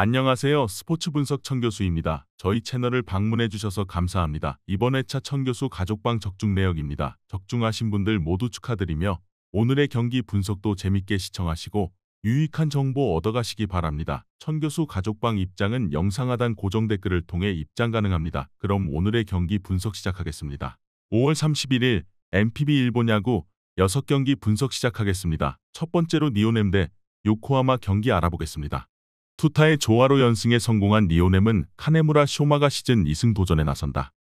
안녕하세요. 스포츠 분석 천교수입니다. 저희 채널을 방문해 주셔서 감사합니다. 이번 회차 천교수 가족방 적중 내역입니다. 적중하신 분들 모두 축하드리며 오늘의 경기 분석도 재밌게 시청하시고 유익한 정보 얻어가시기 바랍니다. 천교수 가족방 입장은 영상 하단 고정 댓글을 통해 입장 가능합니다. 그럼 오늘의 경기 분석 시작하겠습니다. 5월 31일 NPB 일본 야구 6경기 분석 시작하겠습니다. 첫 번째로 니오넴 대 요코하마 경기 알아보겠습니다. 투타의 조화로 연승에 성공한 니오넴은 카네무라 쇼마가 시즌 2승 도전에 나선다.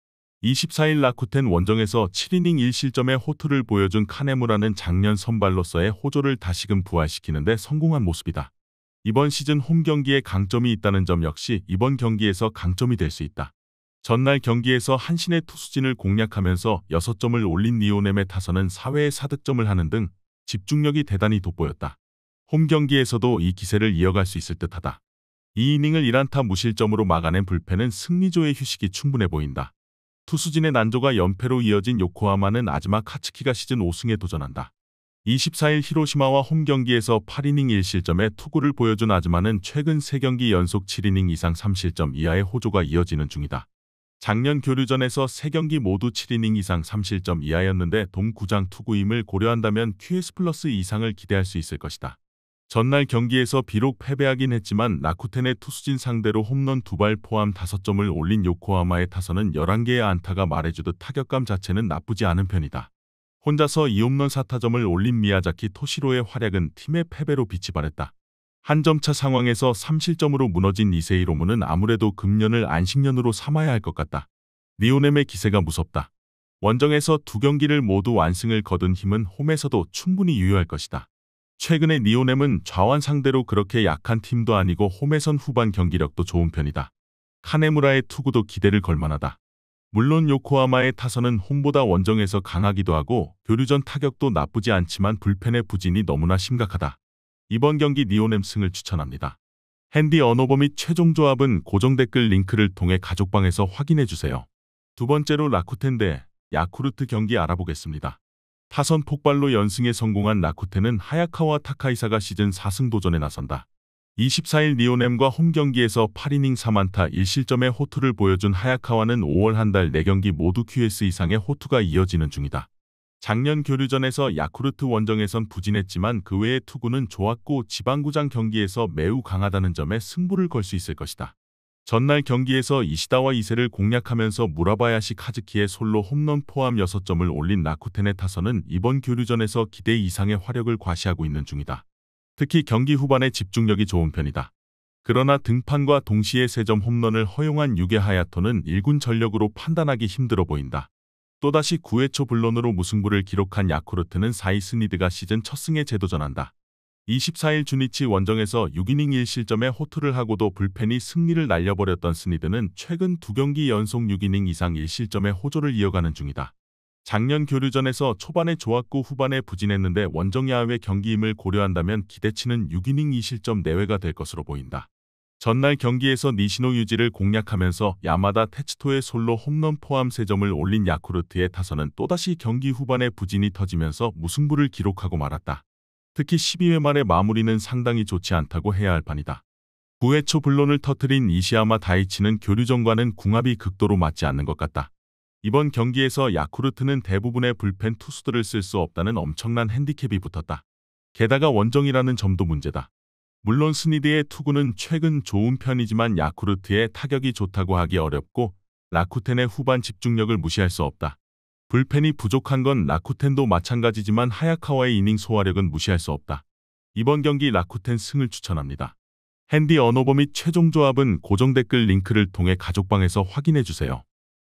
24일 라쿠텐 원정에서 7이닝 1실점의 호투를 보여준 카네무라는 작년 선발로서의 호조를 다시금 부활시키는데 성공한 모습이다. 이번 시즌 홈 경기에 강점이 있다는 점 역시 이번 경기에서 강점이 될 수 있다. 전날 경기에서 한신의 투수진을 공략하면서 6점을 올린 니오넴의 타선은 4회에 4득점을 하는 등 집중력이 대단히 돋보였다. 홈 경기에서도 이 기세를 이어갈 수 있을 듯하다. 2이닝을 1안타 무실점으로 막아낸 불펜은 승리조의 휴식이 충분해 보인다. 투수진의 난조가 연패로 이어진 요코하마는 아즈마 카츠키가 시즌 5승에 도전한다. 24일 히로시마와 홈 경기에서 8이닝 1실점의 투구를 보여준 아즈마는 최근 3경기 연속 7이닝 이상 3실점 이하의 호조가 이어지는 중이다. 작년 교류전에서 3경기 모두 7이닝 이상 3실점 이하였는데 동구장 투구임을 고려한다면 QS 플러스 이상을 기대할 수 있을 것이다. 전날 경기에서 비록 패배하긴 했지만 라쿠텐의 투수진 상대로 홈런 2발 포함 5점을 올린 요코하마의 타선은 11개의 안타가 말해주듯 타격감 자체는 나쁘지 않은 편이다. 혼자서 2홈런 4타점을 올린 미야자키 토시로의 활약은 팀의 패배로 빛이 발했다. 한 점차 상황에서 3실점으로 무너진 이세이 로무는 아무래도 금년을 안식년으로 삼아야 할 것 같다. 니오넴의 기세가 무섭다. 원정에서 2경기를 모두 완승을 거둔 힘은 홈에서도 충분히 유효할 것이다. 최근에 니오넴은 좌완 상대로 그렇게 약한 팀도 아니고 홈에선 후반 경기력도 좋은 편이다. 카네무라의 투구도 기대를 걸만하다. 물론 요코하마의 타선은 홈보다 원정에서 강하기도 하고 교류전 타격도 나쁘지 않지만 불펜의 부진이 너무나 심각하다. 이번 경기 니오넴 승을 추천합니다. 핸디 언어버 및 최종 조합은 고정 댓글 링크를 통해 가족방에서 확인해주세요. 두 번째로 라쿠텐 대 야쿠르트 경기 알아보겠습니다. 타선 폭발로 연승에 성공한 라쿠텐은 하야카와 타카이사가 시즌 4승 도전에 나선다. 24일 니오넴과 홈 경기에서 8이닝 3안타 1실점의 호투를 보여준 하야카와는 5월 한 달 4경기 모두 QS 이상의 호투가 이어지는 중이다. 작년 교류전에서 야쿠르트 원정에선 부진했지만 그 외의 투구는 좋았고 지방구장 경기에서 매우 강하다는 점에 승부를 걸 수 있을 것이다. 전날 경기에서 이시다와 이세를 공략하면서 무라바야시 카즈키의 솔로 홈런 포함 6점을 올린 라쿠텐의 타선은 이번 교류전에서 기대 이상의 화력을 과시하고 있는 중이다. 특히 경기 후반에 집중력이 좋은 편이다. 그러나 등판과 동시에 3점 홈런을 허용한 유게 하야토는 1군 전력으로 판단하기 힘들어 보인다. 또다시 9회 초 불런으로 무승부를 기록한 야쿠르트는 4위 스니드가 시즌 첫 승에 재도전한다. 24일 주니치 원정에서 6이닝 1실점의 호투를 하고도 불펜이 승리를 날려버렸던 스니드는 최근 2경기 연속 6이닝 이상 1실점의 호조를 이어가는 중이다. 작년 교류전에서 초반에 좋았고 후반에 부진했는데 원정 야외 경기임을 고려한다면 기대치는 6이닝 2실점 내외가 될 것으로 보인다. 전날 경기에서 니시노 유지를 공략하면서 야마다 테츠토의 솔로 홈런 포함 3점을 올린 야쿠르트의 타선은 또다시 경기 후반에 부진이 터지면서 무승부를 기록하고 말았다. 특히 12회 말의 마무리는 상당히 좋지 않다고 해야 할 판이다. 9회 초 불론을 터뜨린 이시야마 다이치는 교류전과는 궁합이 극도로 맞지 않는 것 같다. 이번 경기에서 야쿠르트는 대부분의 불펜 투수들을 쓸 수 없다는 엄청난 핸디캡이 붙었다. 게다가 원정이라는 점도 문제다. 물론 스니드의 투구는 최근 좋은 편이지만 야쿠르트의 타격이 좋다고 하기 어렵고 라쿠텐의 후반 집중력을 무시할 수 없다. 불펜이 부족한 건 라쿠텐도 마찬가지지만 하야카와의 이닝 소화력은 무시할 수 없다. 이번 경기 라쿠텐 승을 추천합니다. 핸디 언어버 및 최종 조합은 고정 댓글 링크를 통해 가족방에서 확인해주세요.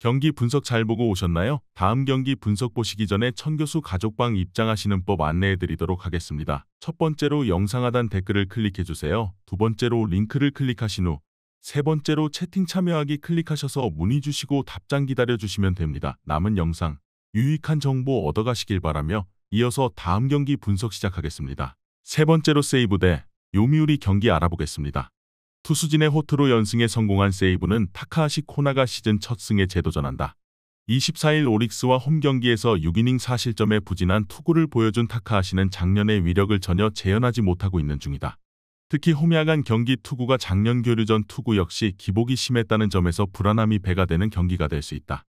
경기 분석 잘 보고 오셨나요? 다음 경기 분석 보시기 전에 천교수 가족방 입장하시는 법 안내해드리도록 하겠습니다. 첫 번째로 영상 하단 댓글을 클릭해주세요. 두 번째로 링크를 클릭하신 후 세 번째로 채팅 참여하기 클릭하셔서 문의 주시고 답장 기다려주시면 됩니다. 남은 영상 유익한 정보 얻어가시길 바라며 이어서 다음 경기 분석 시작하겠습니다. 세 번째로 세이브 대 요미우리 경기 알아보겠습니다. 투수진의 호투로 연승에 성공한 세이브는 타카하시 코나가 시즌 첫 승에 재도전한다. 24일 오릭스와 홈 경기에서 6이닝 4실점에 부진한 투구를 보여준 타카하시는 작년의 위력을 전혀 재현하지 못하고 있는 중이다. 특히 홈야간 경기 투구가 작년 교류전 투구 역시 기복이 심했다는 점에서 불안함이 배가 되는 경기가 될 수 있다.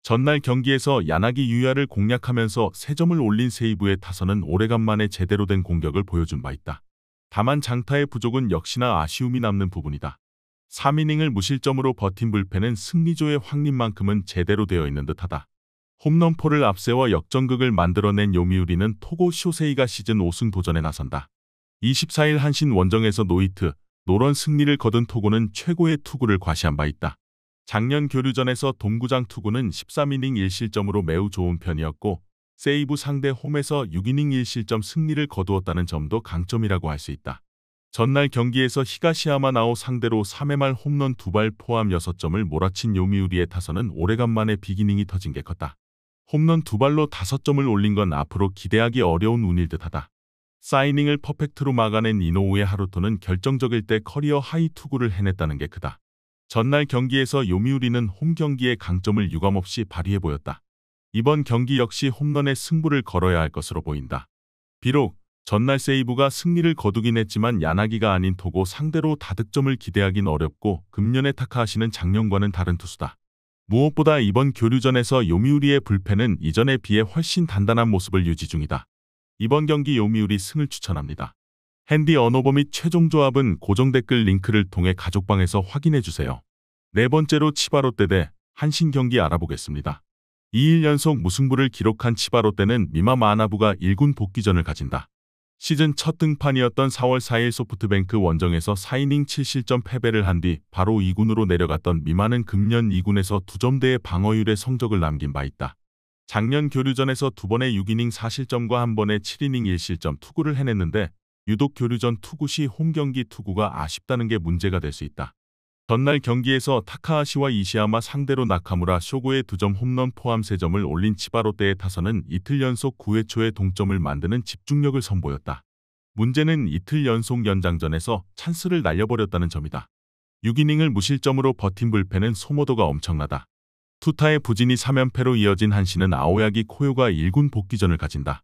전날 경기에서 야나기 유야를 공략하면서 3점을 올린 세이브의 타선은 오래간만에 제대로 된 공격을 보여준 바 있다. 다만 장타의 부족은 역시나 아쉬움이 남는 부분이다. 3이닝을 무실점으로 버틴 불펜은 승리조의 확립만큼은 제대로 되어 있는 듯하다. 홈런포를 앞세워 역전극을 만들어낸 요미우리는 토고 쇼세이가 시즌 5승 도전에 나선다. 24일 한신 원정에서 노히트, 노런 승리를 거둔 토고는 최고의 투구를 과시한 바 있다. 작년 교류전에서 동구장 투구는 13이닝 1실점으로 매우 좋은 편이었고 세이브 상대 홈에서 6이닝 1실점 승리를 거두었다는 점도 강점이라고 할 수 있다. 전날 경기에서 히가시야마나오 상대로 3회 말 홈런 2발 포함 6점을 몰아친 요미우리의 타선은 오래간만에 빅이닝이 터진 게 컸다. 홈런 2발로 5점을 올린 건 앞으로 기대하기 어려운 운일 듯하다. 사이닝을 퍼펙트로 막아낸 이노우의 하루토는 결정적일 때 커리어 하이 투구를 해냈다는 게 크다. 전날 경기에서 요미우리는 홈 경기의 강점을 유감없이 발휘해 보였다. 이번 경기 역시 홈런의 승부를 걸어야 할 것으로 보인다. 비록 전날 세이브가 승리를 거두긴 했지만 야나기가 아닌 토고 상대로 다득점을 기대하긴 어렵고 금년의 타카하시는 작년과는 다른 투수다. 무엇보다 이번 교류전에서 요미우리의 불펜은 이전에 비해 훨씬 단단한 모습을 유지 중이다. 이번 경기 요미우리 승을 추천합니다. 핸디 언어버 및 최종 조합은 고정 댓글 링크를 통해 가족방에서 확인해주세요. 네 번째로 치바롯데 대 한신 경기 알아보겠습니다. 2일 연속 무승부를 기록한 치바롯데는 미마 마나부가 1군 복귀전을 가진다. 시즌 첫 등판이었던 4월 4일 소프트뱅크 원정에서 4이닝 7실점 패배를 한 뒤 바로 2군으로 내려갔던 미마는 금년 2군에서 2점대의 방어율의 성적을 남긴 바 있다. 작년 교류전에서 2번의 6이닝 4실점과 1번의 7이닝 1실점 투구를 해냈는데 유독 교류전 투구 시 홈경기 투구가 아쉽다는 게 문제가 될 수 있다. 전날 경기에서 타카하시와 이시야마 상대로 나카무라 쇼고의 2점 홈런 포함 3점을 올린 치바롯데의 타선은 이틀 연속 9회 초에 동점을 만드는 집중력을 선보였다. 문제는 이틀 연속 연장전에서 찬스를 날려버렸다는 점이다. 6이닝을 무실점으로 버틴 불펜은 소모도가 엄청나다. 투타의 부진이 3연패로 이어진 한신은 아오야기 코요가 1군 복귀전을 가진다.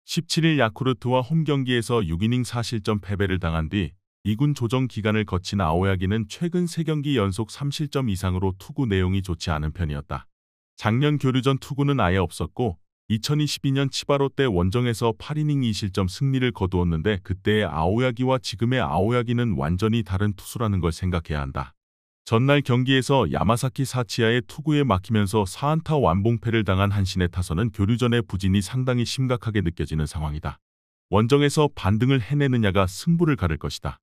17일 야쿠르트와 홈경기에서 6이닝 4실점 패배를 당한 뒤 2군 조정 기간을 거친 아오야기는 최근 3경기 연속 3실점 이상으로 투구 내용이 좋지 않은 편이었다. 작년 교류전 투구는 아예 없었고 2022년 치바롯데 원정에서 8이닝 2실점 승리를 거두었는데 그때의 아오야기와 지금의 아오야기는 완전히 다른 투수라는 걸 생각해야 한다. 전날 경기에서 야마사키 사치야의 투구에 막히면서 4안타 완봉패를 당한 한신의 타선은 교류전의 부진이 상당히 심각하게 느껴지는 상황이다. 원정에서 반등을 해내느냐가 승부를 가를 것이다.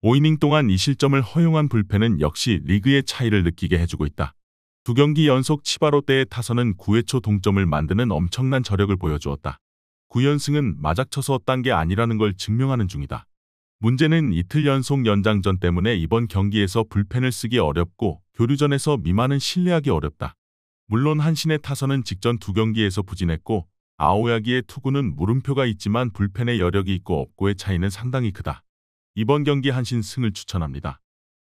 5이닝 동안 2실점을 허용한 불펜은 역시 리그의 차이를 느끼게 해주고 있다. 2경기 연속 치바롯데의 타선은 9회 초 동점을 만드는 엄청난 저력을 보여주었다. 9연승은 마작쳐서 딴 게 아니라는 걸 증명하는 중이다. 문제는 이틀 연속 연장전 때문에 이번 경기에서 불펜을 쓰기 어렵고 교류전에서 미만은 신뢰하기 어렵다. 물론 한신의 타선은 직전 2경기에서 부진했고 아오야기의 투구는 물음표가 있지만 불펜의 여력이 있고 없고의 차이는 상당히 크다. 이번 경기 한신 승을 추천합니다.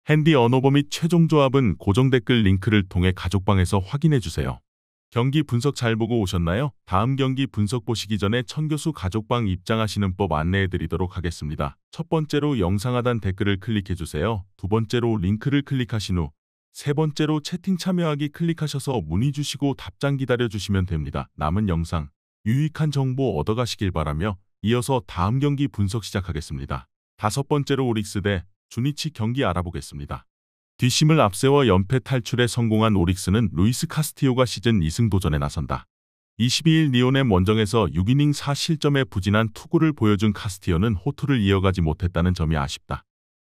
핸디 언어버 및 최종 조합은 고정 댓글 링크를 통해 가족방에서 확인해주세요. 경기 분석 잘 보고 오셨나요? 다음 경기 분석 보시기 전에 천교수 가족방 입장하시는 법 안내해드리도록 하겠습니다. 첫 번째로 영상 하단 댓글을 클릭해주세요. 두 번째로 링크를 클릭하신 후 세 번째로 채팅 참여하기 클릭하셔서 문의 주시고 답장 기다려주시면 됩니다. 남은 영상 유익한 정보 얻어가시길 바라며 이어서 다음 경기 분석 시작하겠습니다. 다섯 번째로 오릭스 대 주니치 경기 알아보겠습니다. 뒷심을 앞세워 연패 탈출에 성공한 오릭스는 루이스 카스티요가 시즌 2승 도전에 나선다. 22일 리오넴 원정에서 6이닝 4실점의 부진한 투구를 보여준 카스티요는 호투를 이어가지 못했다는 점이 아쉽다.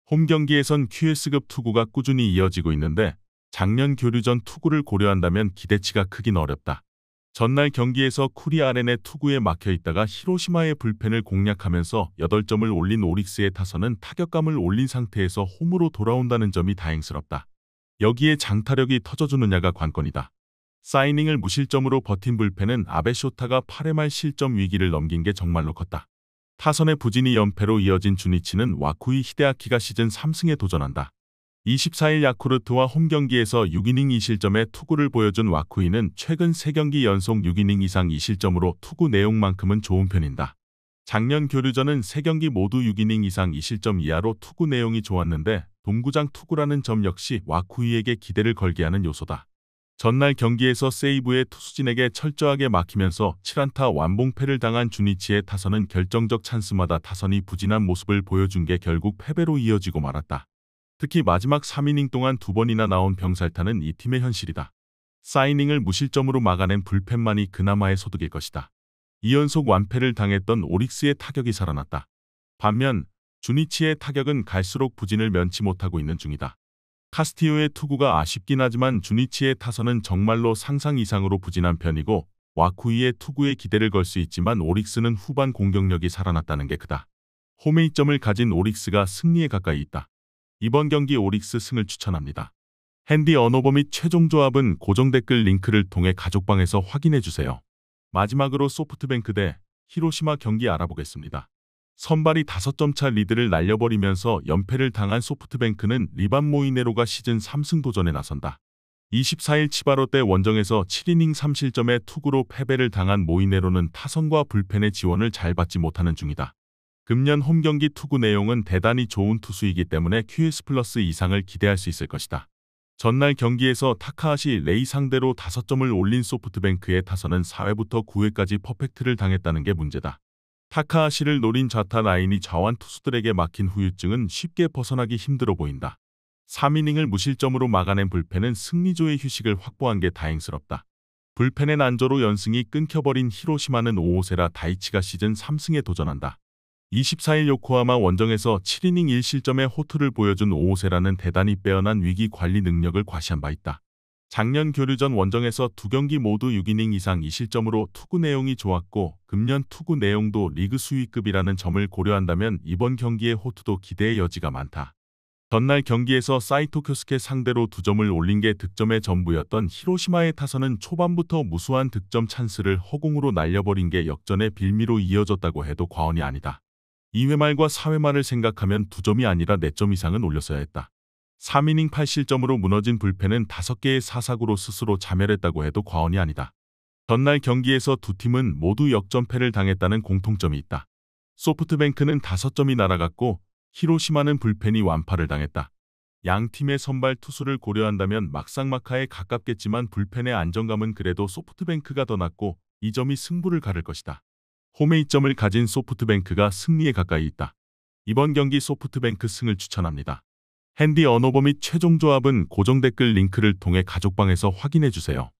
홈 경기에선 QS급 투구가 꾸준히 이어지고 있는데 작년 교류전 투구를 고려한다면 기대치가 크긴 어렵다. 전날 경기에서 쿠리 아렌의 투구에 막혀있다가 히로시마의 불펜을 공략하면서 8점을 올린 오릭스의 타선은 타격감을 올린 상태에서 홈으로 돌아온다는 점이 다행스럽다. 여기에 장타력이 터져주느냐가 관건이다. 사이닝을 무실점으로 버틴 불펜은 아베 쇼타가 8회 말 실점 위기를 넘긴 게 정말로 컸다. 타선의 부진이 연패로 이어진 주니치는 와쿠이 히데아키가 시즌 3승에 도전한다. 24일 야쿠르트와 홈경기에서 6이닝 2실점의 투구를 보여준 와쿠이는 최근 3경기 연속 6이닝 이상 2실점으로 투구 내용만큼은 좋은 편이다. 작년 교류전은 3경기 모두 6이닝 이상 2실점 이하로 투구 내용이 좋았는데 동구장 투구라는 점 역시 와쿠이에게 기대를 걸게 하는 요소다. 전날 경기에서 세이브의 투수진에게 철저하게 막히면서 7안타 완봉패를 당한 주니치의 타선은 결정적 찬스마다 타선이 부진한 모습을 보여준 게 결국 패배로 이어지고 말았다. 특히 마지막 3이닝 동안 2번이나 나온 병살타는 이 팀의 현실이다. 4이닝을 무실점으로 막아낸 불펜만이 그나마의 소득일 것이다. 2연속 완패를 당했던 오릭스의 타격이 살아났다. 반면 주니치의 타격은 갈수록 부진을 면치 못하고 있는 중이다. 카스티오의 투구가 아쉽긴 하지만 주니치의 타선은 정말로 상상 이상으로 부진한 편이고 와쿠이의 투구에 기대를 걸 수 있지만 오릭스는 후반 공격력이 살아났다는 게 크다. 홈에이점을 가진 오릭스가 승리에 가까이 있다. 이번 경기 오릭스 승을 추천합니다. 핸디 언어버 및 최종 조합은 고정 댓글 링크를 통해 가족방에서 확인해주세요. 마지막으로 소프트뱅크 대 히로시마 경기 알아보겠습니다. 선발이 5점차 리드를 날려버리면서 연패를 당한 소프트뱅크는 리반 모이네로가 시즌 3승 도전에 나선다. 24일 치바롯데 원정에서 7이닝 3실점의 투구로 패배를 당한 모이네로는 타선과 불펜의 지원을 잘 받지 못하는 중이다. 금년 홈경기 투구 내용은 대단히 좋은 투수이기 때문에 QS 플러스 이상을 기대할 수 있을 것이다. 전날 경기에서 타카하시 레이 상대로 5점을 올린 소프트뱅크의 타선은 4회부터 9회까지 퍼펙트를 당했다는 게 문제다. 타카하시를 노린 좌타 라인이 좌완 투수들에게 막힌 후유증은 쉽게 벗어나기 힘들어 보인다. 3이닝을 무실점으로 막아낸 불펜은 승리조의 휴식을 확보한 게 다행스럽다. 불펜의 난조로 연승이 끊겨버린 히로시마는 오오세라 다이치가 시즌 3승에 도전한다. 24일 요코하마 원정에서 7이닝 1실점의 호투를 보여준 오오세라는 대단히 빼어난 위기 관리 능력을 과시한 바 있다. 작년 교류전 원정에서 2경기 모두 6이닝 이상 2실점으로 투구 내용이 좋았고 금년 투구 내용도 리그 수위급이라는 점을 고려한다면 이번 경기의 호투도 기대의 여지가 많다. 전날 경기에서 사이토 쿄스케 상대로 2점을 올린 게 득점의 전부였던 히로시마의 타선은 초반부터 무수한 득점 찬스를 허공으로 날려버린 게 역전의 빌미로 이어졌다고 해도 과언이 아니다. 2회 말과 4회 말을 생각하면 2점이 아니라 4점 이상은 올렸어야 했다. 3이닝 8실점으로 무너진 불펜은 5개의 사사구로 스스로 자멸했다고 해도 과언이 아니다. 전날 경기에서 두 팀은 모두 역전패를 당했다는 공통점이 있다. 소프트뱅크는 5점이 날아갔고 히로시마는 불펜이 완파를 당했다. 양 팀의 선발 투수를 고려한다면 막상막하에 가깝겠지만 불펜의 안정감은 그래도 소프트뱅크가 더 낮고 이 점이 승부를 가를 것이다. 홈에이점을 가진 소프트뱅크가 승리에 가까이 있다. 이번 경기 소프트뱅크 승을 추천합니다. 핸디 언어버 및 최종 조합은 고정 댓글 링크를 통해 가족방에서 확인해주세요.